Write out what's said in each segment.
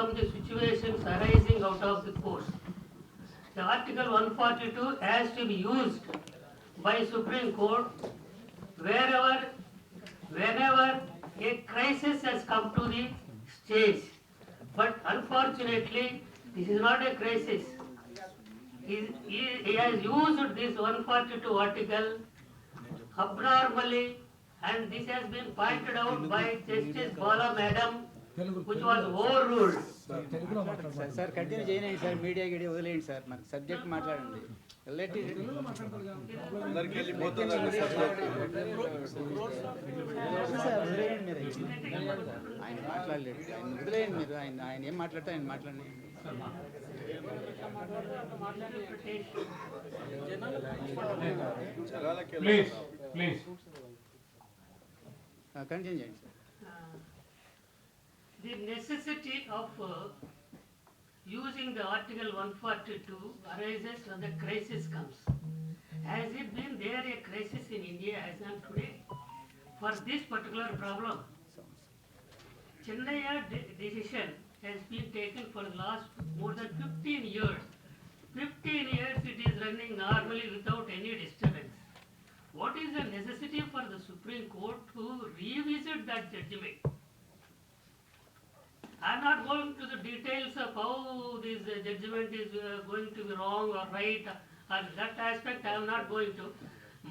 overcome the situations arising out of the course. The Article 142 has to be used by Supreme Court wherever, whenever a crisis has come to the stage. But unfortunately, this is not a crisis. He has used this 142 article abnormally, and this has been pointed out by Justice Bala Madam, which was overruled. Sir continue చేయనండి sir, media గిడి వదిలేయండి sir, నాకు subject మాట్లాడండి. ఆయన మాట్లాడలేడు, ఆయన వదిలేయండి మీరు, ఆయన ఏం మాట్లాడితే ఆయన మాట్లాడండి. కంటిన్యూ చేయండి sir. The necessity of using the Article 142 arises when the crisis comes. Has it been there a crisis in India as on today for this particular problem? Chennaiya decision has been taken for the last more than 15 years. 15 years it is running normally without any disturbance. What is the necessity for the Supreme Court to revisit that judgment? I am not going to the details of how this judgment is going to be wrong or right, or that aspect I am not going to.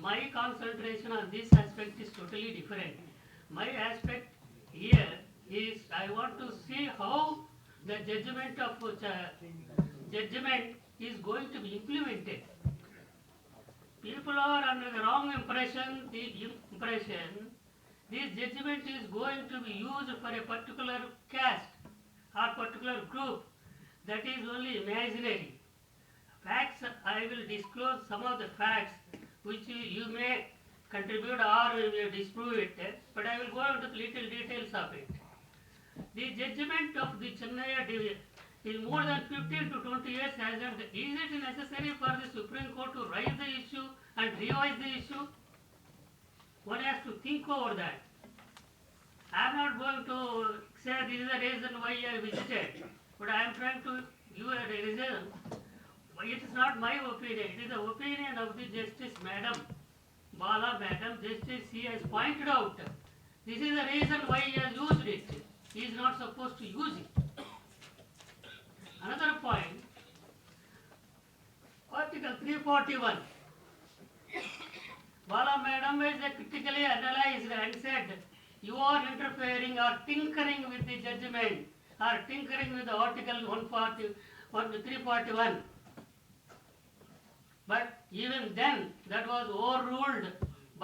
My concentration on this aspect is totally different. My aspect here is I want to see how the judgment is going to be implemented. People are under the wrong impression, this judgment is going to be used for a particular caste or particular group. That is only imaginary. Facts, I will disclose some of the facts which you may contribute or you may disprove it, but I will go into the little details of it. The judgment of the Chennaiya division is more than 15 to 20 years has ended. Is it necessary for the Supreme Court to raise the issue and revise the issue? One has to think over that. I am not going to say this is the reason why I visited, but I am trying to give a reason. It is not my opinion, it is the opinion of the Justice Madam, Bala Madam. Justice, he has pointed out this is the reason why he has used it. He is not supposed to use it. Another point, Article 341. Bala Madam has critically analyzed and said, you are interfering or tinkering with the judgment or tinkering with the Article 341. But even then, that was overruled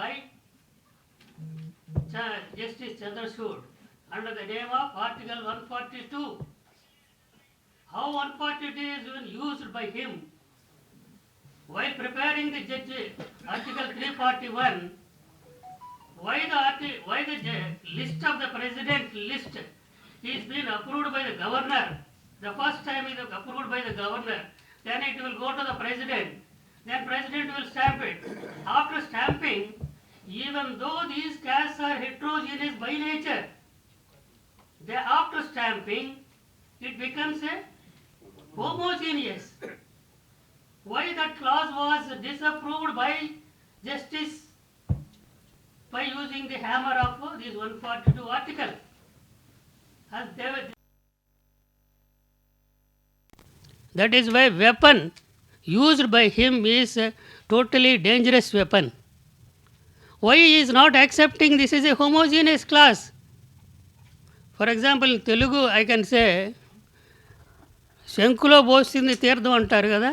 by Justice Chandrachud under the name of Article 142. How 142 is being used by him? While preparing the Article 341, why the list of the president list is being approved by the governor? The first time it is approved by the governor, then it will go to the president, then president will stamp it. After stamping, even though these castes are heterogeneous by nature, after stamping, it becomes a homogeneous. Why that clause was disapproved by justice by using the hammer of this 142 article? As they were, that is why weapon used by him is a totally dangerous weapon. Why he is not accepting this is a homogeneous class? For example, in Telugu I can say, శంకులో పోస్తుంది తీర్థం అంటారు కదా,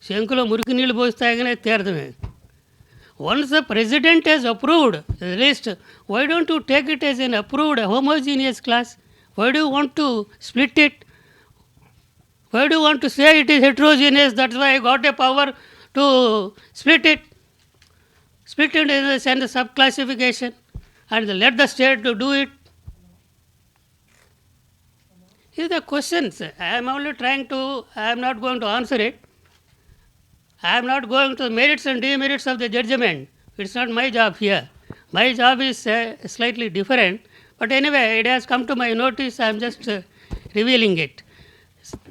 శంకులో మురికి నీళ్ళు పోసి తాగినే తీర్థమే. Once the president has approved the list, why don't you take it as an approved homogeneous class? Why do you want to split it? Why do you want to say it is heterogeneous? That's why I got a power to split it into the sub-classification and let the state to do it. These are the questions. I am only trying to, I am not going to answer it. I am not going to merits and demerits of the judgment. It's not my job here. My job is slightly different. But anyway, it has come to my notice. I am just revealing it.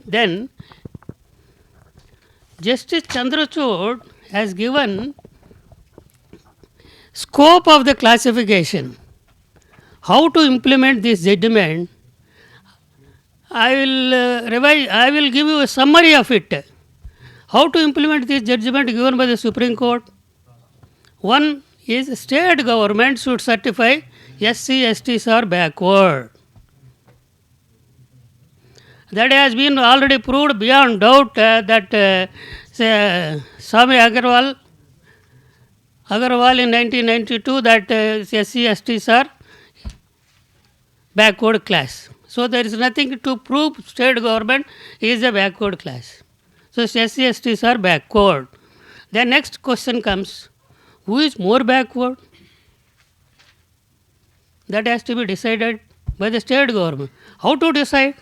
Then Justice Chandrachud has given scope of the classification. How to implement this judgment? I will give you a summary of it. How to implement this judgment given by the Supreme Court? One is state government should certify SC, STs are backward. That has been already proved beyond doubt that Swami Agarwal in 1992 that SC, STs are backward class. So there is nothing to prove state government is a backward class. So SC, STs are backward. The next question comes, who is more backward? That has to be decided by the state government. How to decide?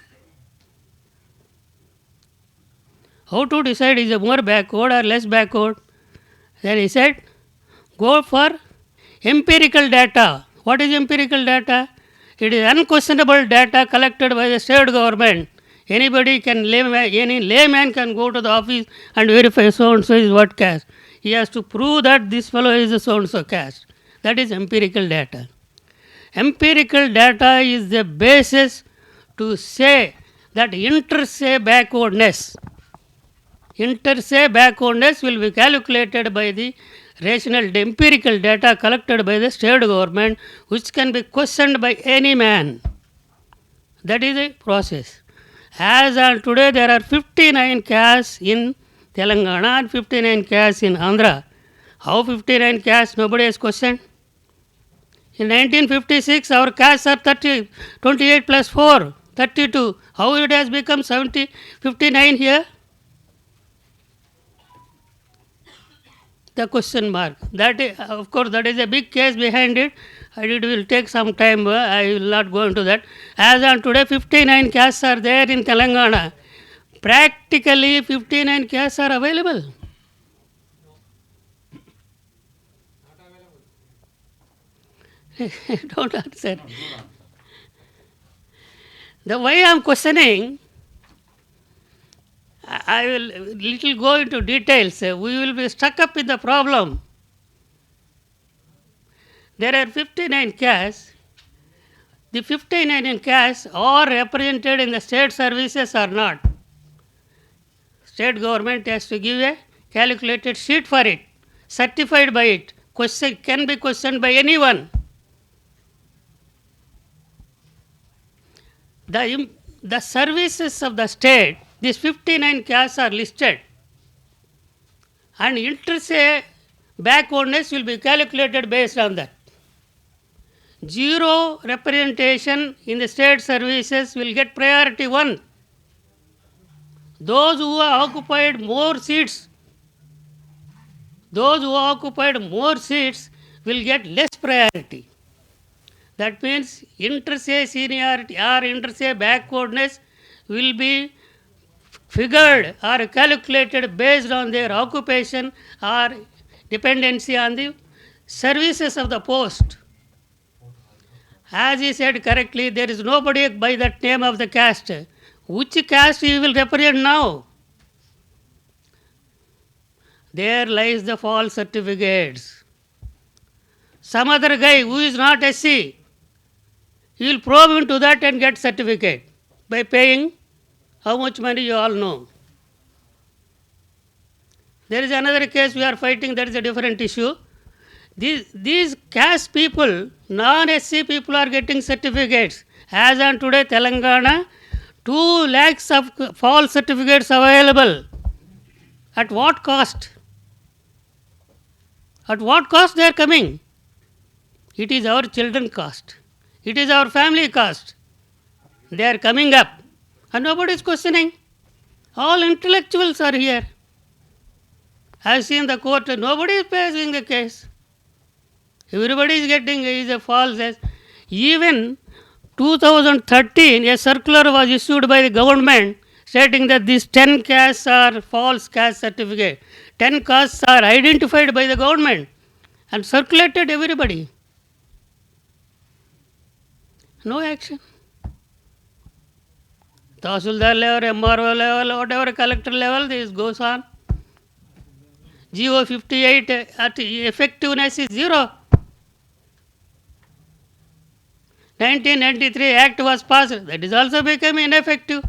How to decide is it more backward or less backward? Then he said, go for empirical data. What is empirical data? It is unquestionable data collected by the state government. Any layman can go to the office and verify so and so is what caste. He has to prove that this fellow is a so and so caste. That is empirical data. Empirical data is the basis to say that inter se backwardness will be calculated by the rational empirical data collected by the state government, which can be questioned by any man. That is a process. As on today, there are 59 castes in Telangana and 59 castes in Andhra. How 59 castes? Nobody has questioned. In 1956, our castes are 28 plus 4, 32. How it has become 59 here? The question mark. That is, of course, that is a big case behind it. And it will take some time. I will not go into that. As on today, 59 castes are there in Telangana. Practically, 59 castes are available. Don't answer. The way I am questioning, I will little go into details. We will be stuck up in the problem. There are 59 castes. The 59 castes are represented in the state services or not. State government has to give a calculated sheet for it, certified by it. Question can be questioned by anyone. The services of the state, these 59 castes are listed, and inter se backwardness will be calculated based on that. Zero representation in the state services will get priority 1. Those who occupied more seats will get less priority. That means inter se seniority or inter se backwardness will be figured or calculated based on their occupation or dependency on the services of the post. As he said correctly, there is nobody by that name of the caste. Which caste he will represent now? There lies the false certificates. Some other guy who is not SC, he will probe into that and get certificate by paying how much money you all know. There is another case we are fighting, that is a different issue. These caste people, non-SC people are getting certificates. As on today, Telangana, 2 lakhs of false certificates available. At what cost? At what cost they are coming? It is our children cost. It is our family cost. They are coming up. And nobody is questioning. All intellectuals are here. I have seen the court, nobody is facing the case. Everybody is getting is a false. Even 2013, a circular was issued by the government stating that these 10 castes are false caste certificate. 10 castes are identified by the government and circulated everybody. No action. Tahsildar level, MRO level, whatever collector level, this goes on. GO 58 at effectiveness is 0. 1993 Act was passed, that is also become ineffective.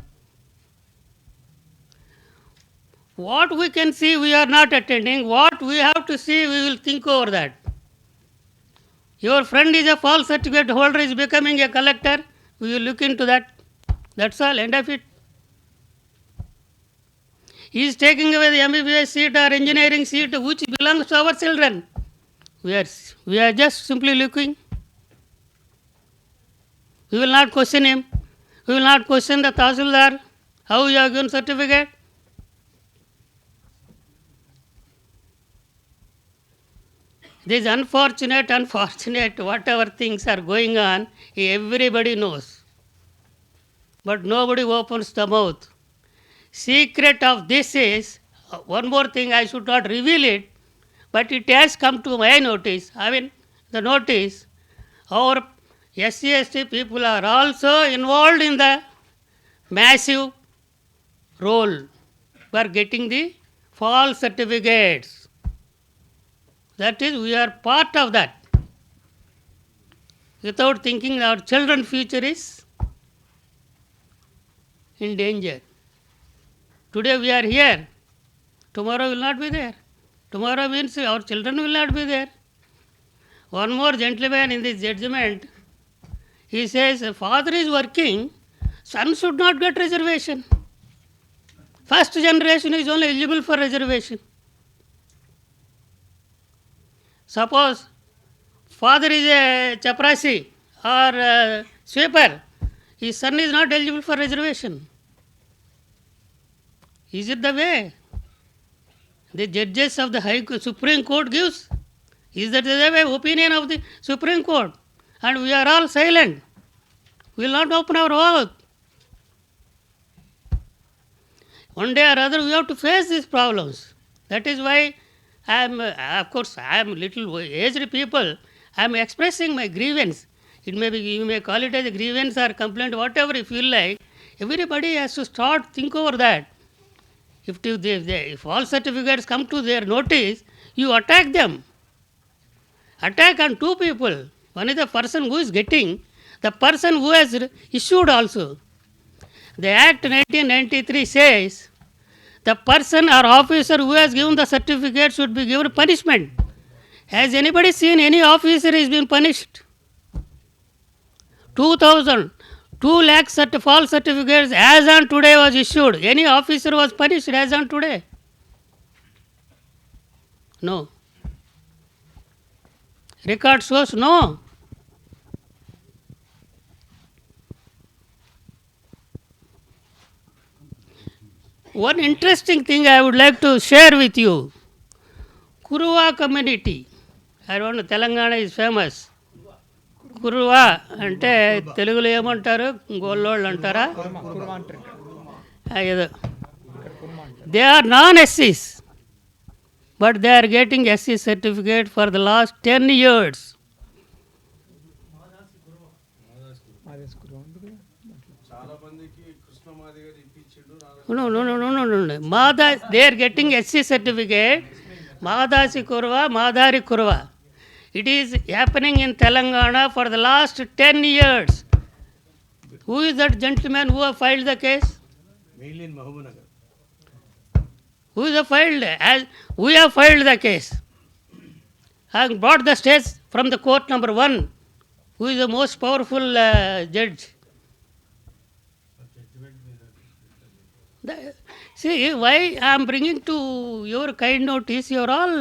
What we can see, we are not attending. What we have to see, we will think over that. Your friend is a false certificate holder, is becoming a collector, we will look into that. That's all, end of it. He is taking away the MBBS seat or engineering seat which belongs to our children. We are just simply looking. We will not question him. We will not question the Tahsildar. How you have given certificate? This unfortunate, whatever things are going on, everybody knows. But nobody opens the mouth. Secret of this is, one more thing, I should not reveal it, but it has come to my notice. I mean, the notice, our SC/ST people are also involved in the massive role for getting the false certificates. That is, we are part of that. Without thinking, our children's future is in danger. Today we are here, tomorrow will not be there. Tomorrow means our children will not be there. One more gentleman in this judgment, he says, father is working, son should not get reservation. First generation is only eligible for reservation. Suppose father is a chaprasi or a sweeper, his son is not eligible for reservation. Is it the way the judges of the Supreme Court gives? Is that the way opinion of the Supreme Court? And we are all silent. We will not open our mouth. One day or other we have to face these problems. That is why I am little aged people. I am expressing my grievance. It may be, you may call it as a grievance or complaint, whatever you feel like. Everybody has to think over that. If all certificates come to their notice, you attack them. Attack on two people. One is the person who is getting, the person who has issued also. The Act 1993 says the person or officer who has given the certificate should be given punishment. Has anybody seen any officer is being punished? 2 lakh false certificates as on today was issued. Any officer was punished as on today? No. Record shows no. One interesting thing I would like to share with you. Kuruva community. I don't know, Telangana is famous. కురువా అంటే తెలుగులో ఏమంటారు, గోల్లోళ్ళు అంటారా, ఏదో. They are non ఎస్సీస్, but they are getting SC certificate for the last 10 years. They are getting SC certificate, Madasi Kurva, Madari Kurva. It is happening in Telangana for the last 10 years. Who is that gentleman who have filed the case? Mainly in Mahabubnagar. Who is filed? We have filed the case. I have brought the case from the court number 1. Who is the most powerful judge? See, why I am bringing to your kind notice, you are all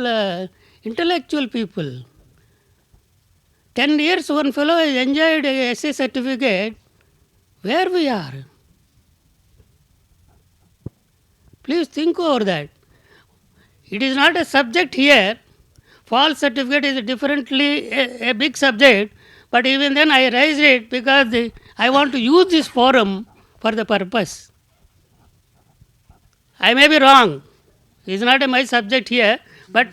intellectual people. 10 years one fellow has enjoyed a SC certificate. Where we are? Please think over that. It is not a subject here. False certificate is differently a big subject, but even then I raised it because I want to use this forum for the purpose. I may be wrong. It is not my subject here, but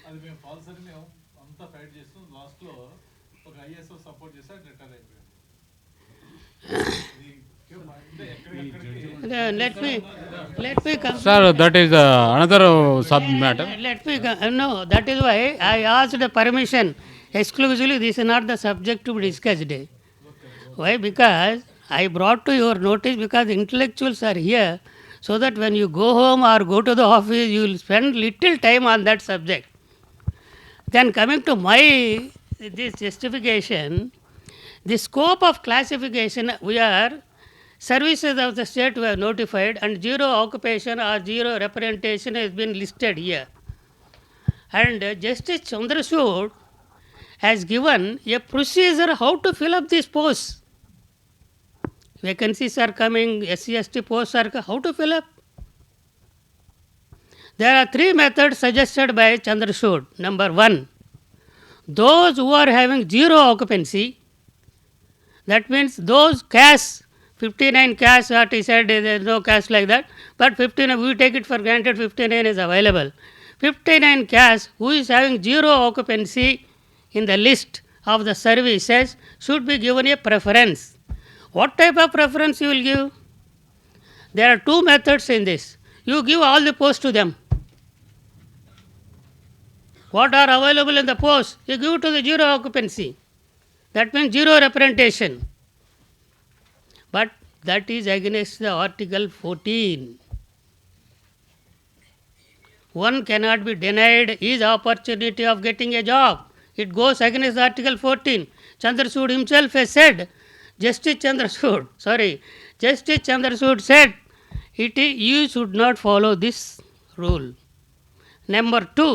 అది మేము falls అని మేము అంతా fight చేస్తాం. లో ఒక ISO support చేశారు return అయిపోయాడు. let me come. Sir, that is another sub matter. Let me no, that is why I asked the permission exclusively. This is not the subject to be discussed. Why? Because I brought to your notice because intellectuals are here, so that when you go home or go to the office, you will spend little time on that subject. Then coming to my this justification, the scope of classification, we are services of the state we have notified, and zero occupation or zero representation has been listed here. And Justice Chandrachud has given a procedure how to fill up these posts. Vacancies are coming, SC/ST posts are how to fill up. There are three methods suggested by Chandrachud. Number one, those who are having zero occupancy, that means those casts, 59 casts what he said, there is no caste like that, but 59, we take it for granted 59 is available. 59 casts who is having zero occupancy in the list of the services should be given a preference. What type of preference you will give? There are two methods in this. You give all the posts to them. What are available in the post, you give to the zero occupancy. That means zero representation. But that is against the Article 14. One cannot be denied his opportunity of getting a job. It goes against Article 14. Chandrachud himself has said, Justice Chandrachud said, you should not follow this rule. Number two,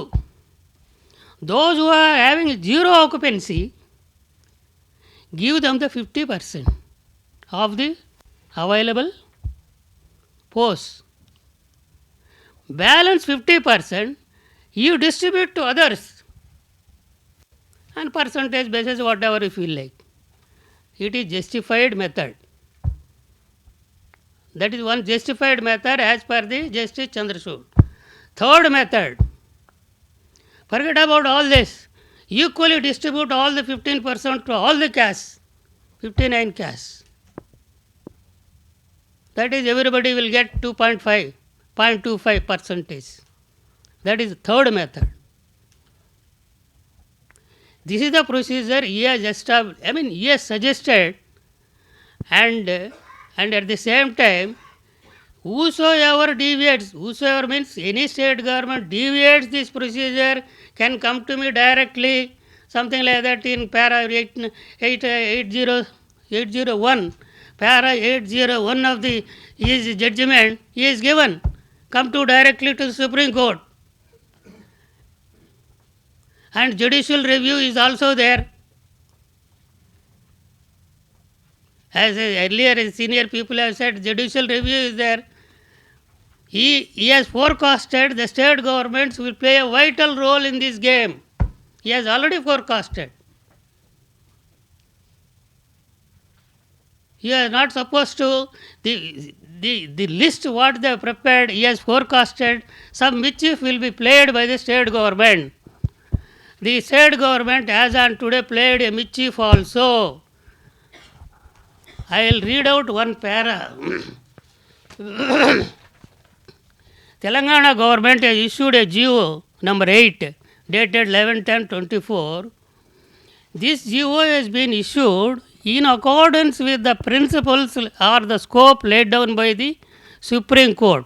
those who are having zero occupancy, give them the 50% of the available posts. Balance 50%, you distribute to others on percentage basis, whatever you feel like. It is justified method. That is one justified method as per the Justice Chandrachud. Third method, forget about all this. Equally distribute all the 15% to all the castes, 59 castes. That is, everybody will get 0.25%. That is the third method. This is the procedure he has established, he has suggested, and at the same time, whosoever deviates, whosoever means any state government deviates this procedure can come to me directly, something like that in para 801, para 801 of the his judgment he is given, come to directly to the Supreme Court. And judicial review is also there. As earlier senior people have said, judicial review is there. He has forecasted the state governments will play a vital role in this game. He has already forecasted. He is not supposed to, the list what they have prepared, he has forecasted some mischief will be played by the state government. The state government has on today played a mischief also. I will read out one para. Telangana government has issued a GO number 8 dated 11/10/24. This GO has been issued in accordance with the principles or the scope laid down by the Supreme Court.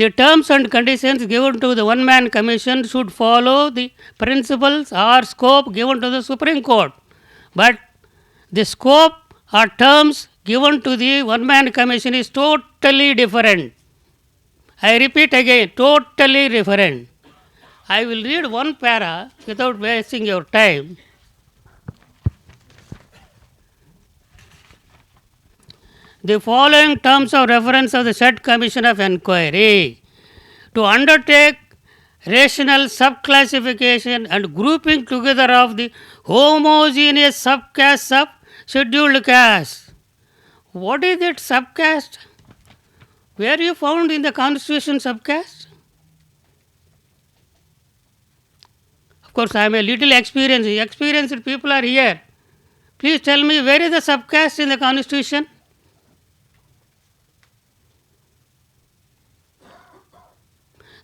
The terms and conditions given to the one-man commission should follow the principles or scope given to the Supreme Court. But the scope or terms given to the one-man commission is totally different. I repeat again, totally different. I will read one para without wasting your time. The following terms of reference of the said Commission of Enquiry: to undertake rational subclassification and grouping together of the homogeneous subcastes of scheduled castes. What is that subcaste? Where you found in the Constitution subcaste? Of course, I am a little experienced. Experienced people are here. Please tell me, where is the subcaste in the constitution?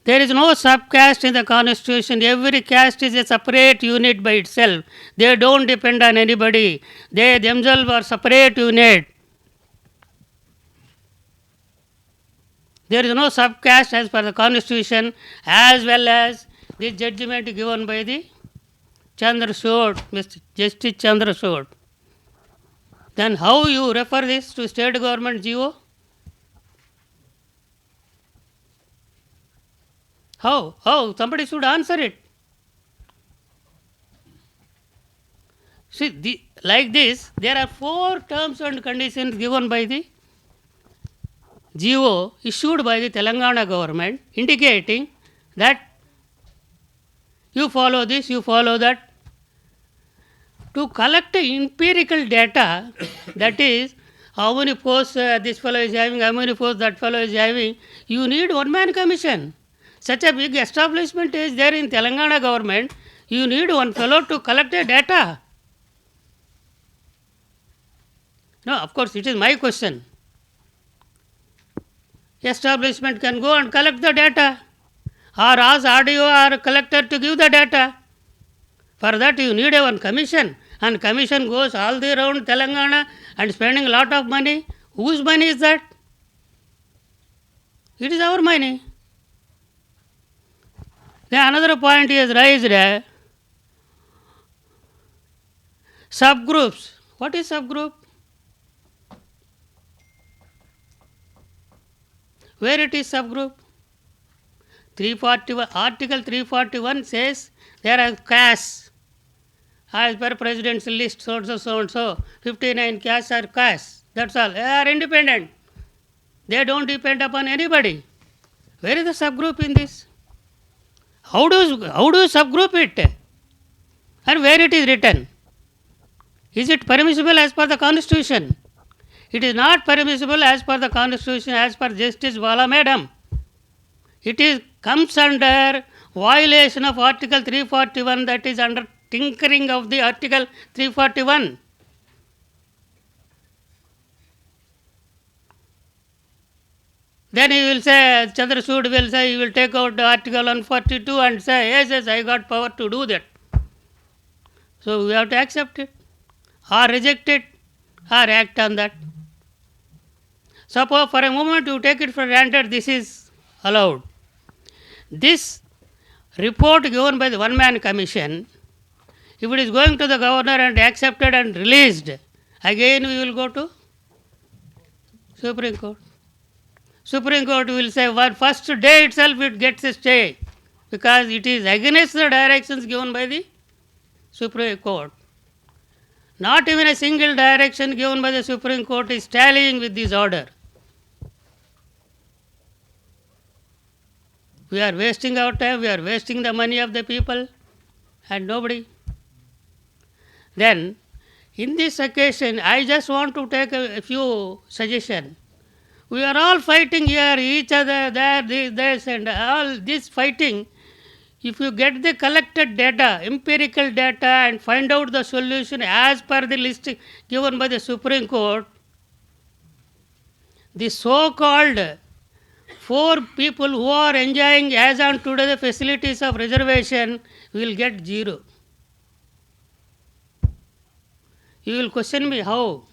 There is no subcaste in the constitution. Every caste is a separate unit by itself. They don't depend on anybody. They themselves are separate unit. There is no subcaste as per the constitution, as well as the judgment given by the Chandrachud, Mr. Justice Chandrachud. Then how you refer this to state government GO? How? How? Somebody should answer it. See, like this, there are 4 terms and conditions given by the GO issued by the Telangana government, indicating that you follow this, you follow that. To collect empirical data, that is, how many posts this fellow is having, how many posts that fellow is having, you need one-man commission. Such a big establishment is there in Telangana government, you need one fellow to collect the data. No, of course, it is my question. Establishment can go and collect the data, or ask RDO or collector to give the data. For that you need one commission, and commission goes all the around Telangana and spending a lot of money. Whose money is that? It is our money. Then another point is raised, subgroups. What is subgroup? Where it is subgroup? 341, Article 341 says there are castes. As per President's list, so and so, 59 castes are castes. That's all. They are independent. They don't depend upon anybody. Where is the subgroup in this? How do you subgroup it? And where it is written? Is it permissible as per the Constitution? It is not permissible as per the Constitution, as per Justice Vala Madam. It comes under violation of Article 341, that is under tinkering of the Article 341. Then he will say, Chandrachud will say, he will take out Article 142 and say, yes, I got power to do that. So we have to accept it, or reject it, or act on that. Suppose for a moment you take it for granted this is allowed. This report given by the one-man commission, if it is going to the governor and accepted and released, again we will go to Supreme Court. Supreme Court will say, well, first day itself it gets a stay, because it is against the directions given by the Supreme Court. Not even a single direction given by the Supreme Court is tallying with this order. We are wasting our time, we are wasting the money of the people, and nobody. Then, in this occasion, I just want to take a few suggestions. We are all fighting here, each other, there, this, and all this fighting. If you get the collected data, empirical data, and find out the solution as per the list given by the Supreme Court, the so-called 4 people who are enjoying as on today the facilities of reservation will get 0. You will question me how?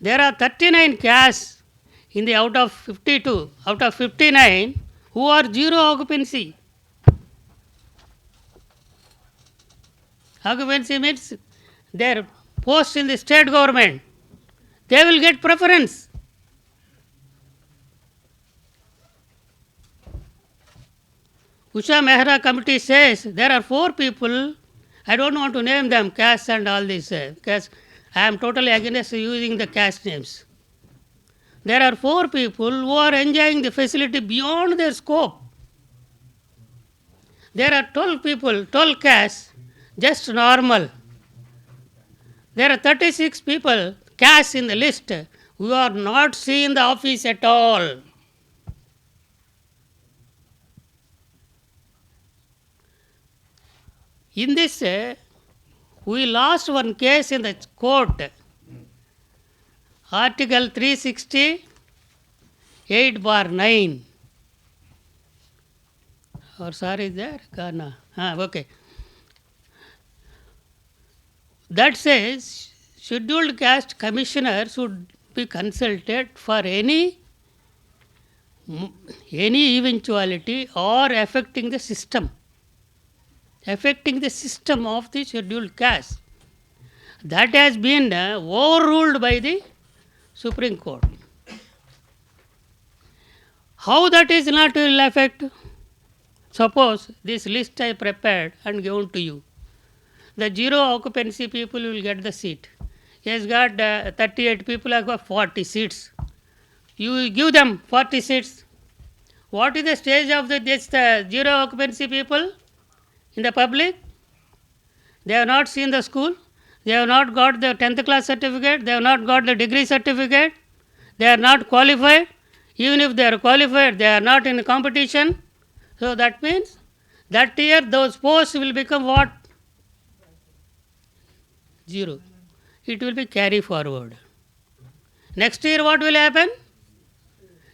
There are 39 castes in the out of 52, out of 59 who are 0 occupancy. Occupancy means their post in the state government. They will get preference. Usha Mehra committee says there are 4 people, I don't want to name them, castes and all this, because I am totally against using the caste names. There are 4 people who are enjoying the facility beyond their scope. There are 12 people, 12 castes, just normal. There are 36 people, castes in the list, who are not seen in the office at all. In this, we lost one case in the court. Article 368/9. Or sorry, is there? Ghana. Okay. That says scheduled caste commissioner should be consulted for any eventuality or affecting the system of the scheduled caste. That has been overruled by the Supreme Court. How that is not will affect? Suppose this list I prepared and given to you. The zero occupancy people will get the seat. He has got 38 people, have got 40 seats. You give them 40 seats. What is the stage of this zero occupancy people in the public? They have not seen the school. They have not got the 10th class certificate. They have not got the degree certificate. They are not qualified. Even if they are qualified, they are not in competition. So that means that year those posts will become what? Zero. It will be carry forward. Next year what will happen?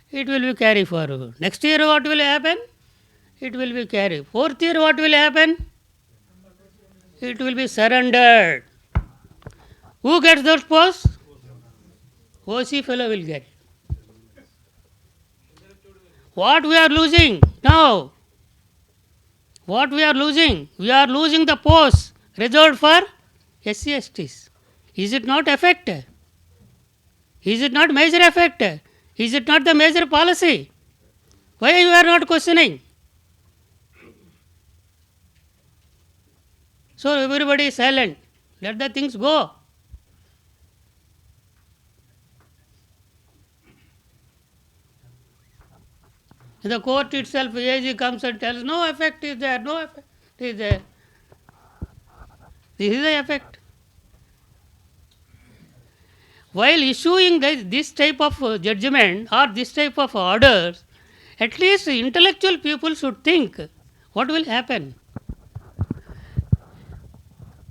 It will be carry forward. Next year what will happen? It will be carry. Fourth year what will happen? It will be surrendered. Who gets those posts? OC fellow will get. What we are losing now? What we are losing? We are losing the posts reserved for SC STs. Is it not effect? Is it not major effect? Is it not the major policy? Why you are not questioning? So everybody is silent. Let the things go. In the court itself, AG comes and tells, no effect is there, no effect is there. This is the effect. While issuing this type of judgment or this type of orders, at least intellectual people should think what will happen.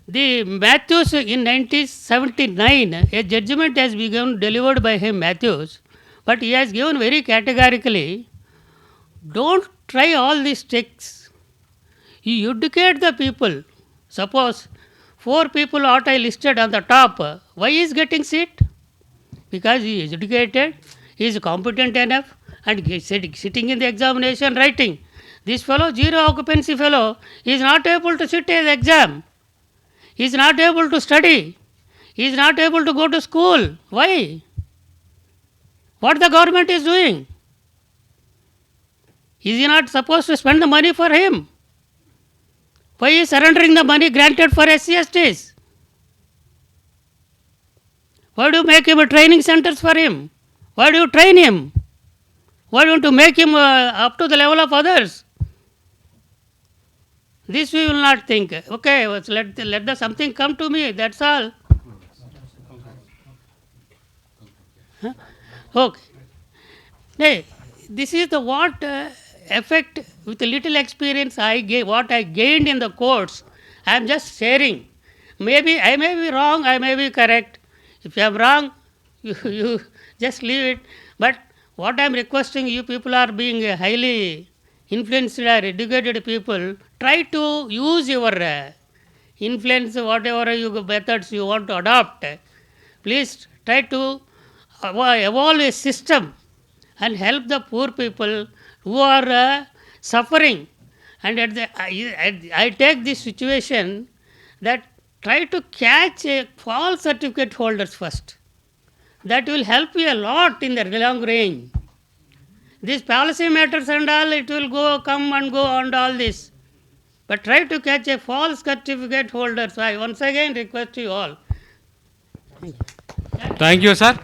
The Matthews in 1979, a judgment has been delivered by him, Matthews, but he has given very categorically, don't try all these tricks. You educate the people. Suppose 4 people what I listed on the top, why he is getting seat? Because he is educated, he is competent enough, and he is sitting in the examination writing. This fellow, zero occupancy fellow, is not able to sit in the exam. He is not able to study. He is not able to go to school. Why? What the government is doing? Is he not supposed to spend the money for him? Why is surrendering the money granted for SC/STs? Why do you make him a training centers for him? Why do you train him? Why don't you make him up to the level of others? This we will not think. Okay, let the something come to me, that's all. Huh? Okay. Hey, this is the what effect with a little experience what I gained in the courts. I am just sharing. Maybe I may be wrong, I may be correct. If I am wrong, you just leave it. But what I am requesting, you people are being highly influenced or educated people, try to use your influence, whatever methods you want to adopt. Please try to evolve a system and help the poor people who are suffering. And I take this situation that try to catch false certificate holders first. That will help you a lot in the long range. These policy matters and all, it will come and go and all this. But try to catch a false certificate holder. So I once again request you all. Thank you, sir.